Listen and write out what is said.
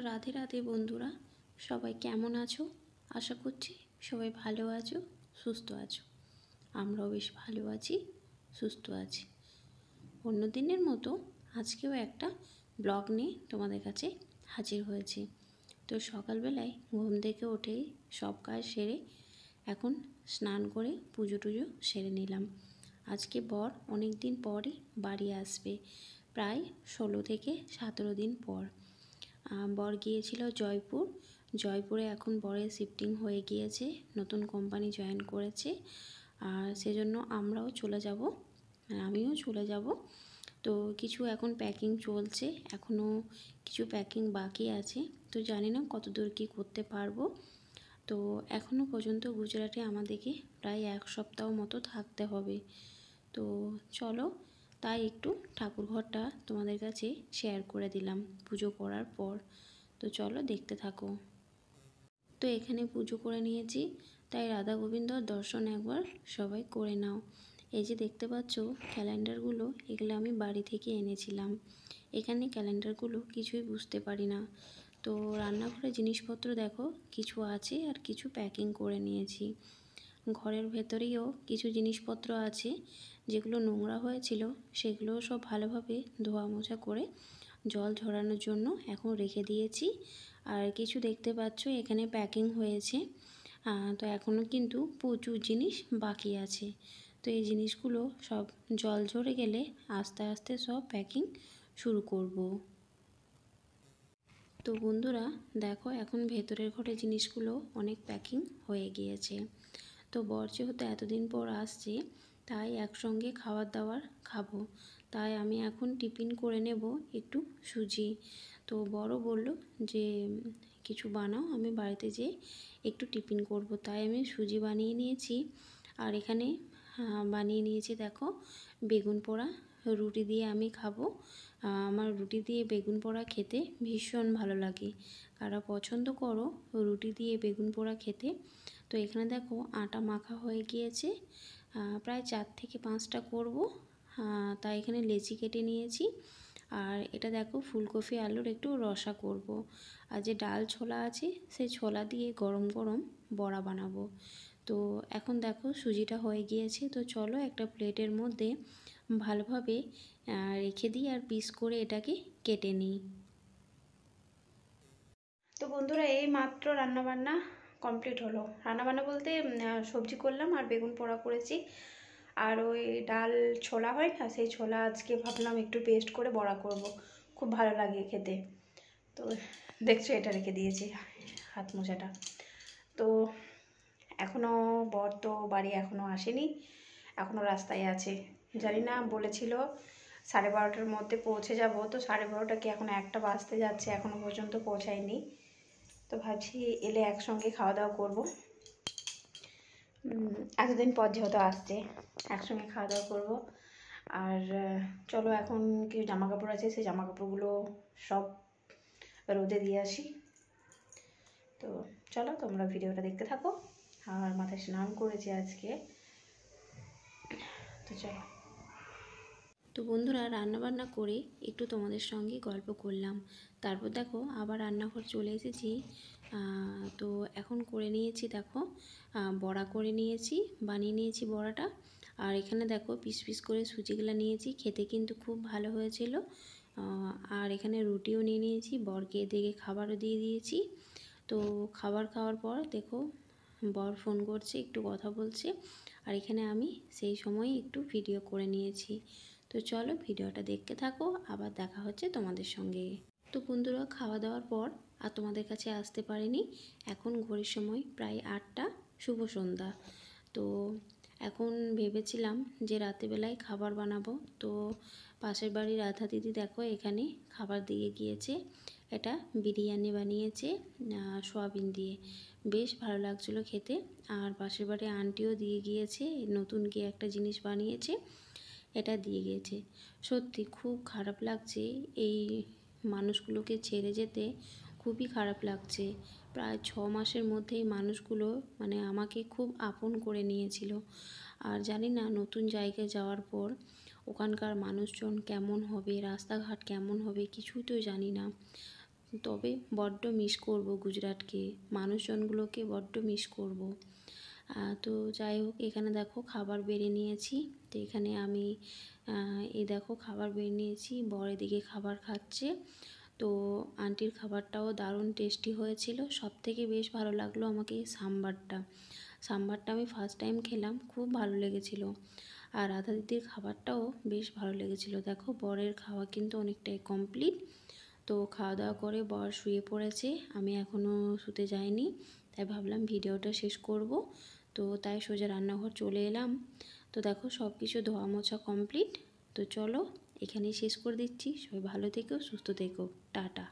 রাধে রাধে বন্ধুরা, সবাই কেমন আছো? আশা করছি সবাই ভালো আছো, সুস্থ আছো। আমরাও বেশ ভালো আছি, সুস্থ আছি। অন্য দিনের মতো আজকেও একটা ব্লগ নিয়ে তোমাদের কাছে হাজির হয়েছি। তো সকালবেলায় ঘুম থেকে উঠেই সব কাজ সেরে এখন স্নান করে পুজো টুজো সেরে নিলাম। আজকে বর অনেক দিন পরই বাড়ি আসবে, প্রায় 16 থেকে 17 দিন পর। বর গিয়েছিল জয়পুরে এখন বরের শিফটিং হয়ে গিয়েছে, নতুন কোম্পানি জয়েন করেছে। আর সেজন্য আমরাও চলে যাব, আমিও চলে যাব। তো কিছু এখন প্যাকিং চলছে, এখনও কিছু প্যাকিং বাকি আছে। তো জানি না কত দূর কী করতে পারবো। তো এখনও পর্যন্ত গুজরাটে আমাদেরকে প্রায় 1 সপ্তাহ মতো থাকতে হবে। তো চলো, তাই একটু ঠাকুরঘরটা তোমাদের কাছে শেয়ার করে দিলাম পুজো করার পর। তো চলো দেখতে থাকো। তো এখানে পুজো করে নিয়েছি, তাই রাধা গোবিন্দর দর্শন একবার সবাই করে নাও। এই যে দেখতে পাচ্ছ ক্যালেন্ডারগুলো, এগুলো আমি বাড়ি থেকে এনেছিলাম। এখানে ক্যালেন্ডারগুলো কিছুই বুঝতে পারি না। তো রান্নাঘরে জিনিসপত্র দেখো কিছু আছে আর কিছু প্যাকিং করে নিয়েছি। ঘরের ভেতরেও কিছু জিনিসপত্র আছে যেগুলো নোংরা হয়েছিল, সেগুলো সব ভালোভাবে ধোয়া মোছা করে জল ঝরানোর জন্য এখন রেখে দিয়েছি। আর কিছু দেখতে পাচ্ছ এখানে প্যাকিং হয়েছে। তো এখনও কিন্তু প্রচুর জিনিস বাকি আছে। তো এই জিনিসগুলো সব জল ঝরে গেলে আস্তে আস্তে সব প্যাকিং শুরু করব। তো বন্ধুরা দেখো, এখন ভেতরের ঘরে জিনিসগুলো অনেক প্যাকিং হয়ে গিয়েছে। তো বর যেহেতু এতদিন পর আসছে, তাই একসঙ্গে খাবার দাবার খাবো। তাই আমি এখন টিফিন করে নেব একটু সুজি। তো বড় বলল যে কিছু বানাও, আমি বাড়িতে যেয়ে একটু টিফিন করব। তাই আমি সুজি বানিয়ে নিয়েছি। আর এখানে বানিয়ে নিয়েছি দেখো বেগুন পোড়া। রুটি দিয়ে আমি খাবো। আমার রুটি দিয়ে বেগুন পোড়া খেতে ভীষণ ভালো লাগে। কারা পছন্দ করো রুটি দিয়ে বেগুন পোড়া খেতে? তো এখানে দেখো আটা মাখা হয়ে গিয়েছে, প্রায় 4 থেকে 5টা করব। তাই এখানে লেচি কেটে নিয়েছি। আর এটা দেখো ফুলকপি আলুর একটু রসা করব। আর যে ডাল ছোলা আছে সেই ছোলা দিয়ে গরম গরম বড়া বানাবো। তো এখন দেখো সুজিটা হয়ে গিয়েছে। তো চলো একটা প্লেটের মধ্যে ভালোভাবে রেখে দিই আর পিস করে এটাকে কেটে নিই। তো বন্ধুরা এই মাত্র রান্নাবান্না কমপ্লিট হলো। রান্নাবান্না বলতে সবজি করলাম আর বেগুন পোড়া করেছি। আর ওই ডাল ছোলা হয় না, সেই ছোলা আজকে ভাবলাম একটু পেস্ট করে বড়া করব, খুব ভালো লাগে খেতে। তো দেখছো এটা রেখে দিয়েছি হাত মোজাটা। তো এখনও বর তো বাড়ি এখনও আসেনি, এখনও রাস্তায় আছে। জানি না, বলেছিল 12:30টার মধ্যে পৌঁছে যাব। তো 12:30 কি এখন 1টা বাজতে যাচ্ছে, এখনও পর্যন্ত পৌঁছায়নি। তো ভাবছি এলে একসঙ্গে খাওয়া দাওয়া করবো। এতদিন পর যেহেতু আসছে, একসঙ্গে খাওয়া দাওয়া করবো। আর চলো এখন কিছু জামা কাপড় আছে, সেই জামা কাপড়গুলো সব রোদে দিয়ে আসি। তো চলো তোমরা ভিডিওটা দেখতে থাকো। আর মাথায় স্নান করেছি আজকে। তো চলো। তো বন্ধুরা রান্নাবান্না করে একটু তোমাদের সঙ্গে গল্প করলাম। তারপর দেখো আবার রান্নাঘর চলে এসেছি। তো এখন করে নিয়েছি দেখো বড়া করে নিয়েছি, বানিয়ে নিয়েছি বড়াটা। আর এখানে দেখো পিস পিস করে সুজিগুলো নিয়েছি, খেতে কিন্তু খুব ভালো হয়েছিল। আর এখানে রুটিও নিয়ে নিয়েছি, বরকে এদিকে খাবারও দিয়ে দিয়েছি। তো খাবার খাওয়ার পর দেখো বর ফোন করছে, একটু কথা বলছে। আর এখানে আমি সেই সময় একটু ভিডিও করে নিয়েছি। তো চলো ভিডিওটা দেখতে থাকো, আবার দেখা হচ্ছে তোমাদের সঙ্গে। তো বন্ধুরা খাওয়া দাওয়ার পর আর তোমাদের কাছে আসতে পারিনি। এখন ঘড়ির সময় প্রায় 8টা, শুভ সন্ধ্যা। তো এখন ভেবেছিলাম যে রাতেরবেলায় খাবার বানাবো। তো পাশের বাড়ির রাধা দিদি দেখো এখানে খাবার দিয়ে গিয়েছে। এটা বিরিয়ানি বানিয়েছে সয়াবিন দিয়ে, বেশ ভালো লাগছিলো খেতে। আর পাশের বাড়ির আন্টিও দিয়ে গিয়েছে নতুন কি একটা জিনিস বানিয়েছে, এটা দিয়ে গিয়েছে। সত্যি খুব খারাপ লাগছে এই মানুষগুলোকে ছেড়ে যেতে, খুবই খারাপ লাগছে। প্রায় 6 মাসের মধ্যেই মানুষগুলো মানে আমাকে খুব আপন করে নিয়েছিল। আর জানি না নতুন জায়গায় যাওয়ার পর ওখানকার মানুষজন কেমন হবে, রাস্তাঘাট কেমন হবে, কিছুই তো জানি না। তবে বড্ড মিস করব গুজরাটকে, মানুষজনগুলোকে বড্ড মিস করব। তো যাই হোক, এখানে দেখো খাবার বেড়ে নিয়েছি। তো এখানে আমি এই দেখো খাবার বেড়ে নিয়েছি, বর এদিকে খাবার খাচ্ছে। তো আন্টির খাবারটাও দারুণ টেস্টি হয়েছিল। সবথেকে বেশ ভালো লাগলো আমাকে সাম্বারটা। সাম্বারটা আমি ফার্স্ট টাইম খেলাম, খুব ভালো লেগেছিল। আর রাধা দিদির খাবারটাও বেশ ভালো লেগেছিল। দেখো বরের খাওয়া কিন্তু অনেকটাই কমপ্লিট। তো খাওয়া দাওয়া করে বর শুয়ে পড়েছে, আমি এখনও শুতে যাইনি, তাই ভাবলাম ভিডিওটা শেষ করব। তো তাই সোজা রান্নাঘর চলে এলাম। তো দেখো সব কিছু ধোয়া মোছা কমপ্লিট। তো চলো এখানেই শেষ করে দিচ্ছি। সবাই ভালো থেকো, সুস্থ থেকো, টাটা।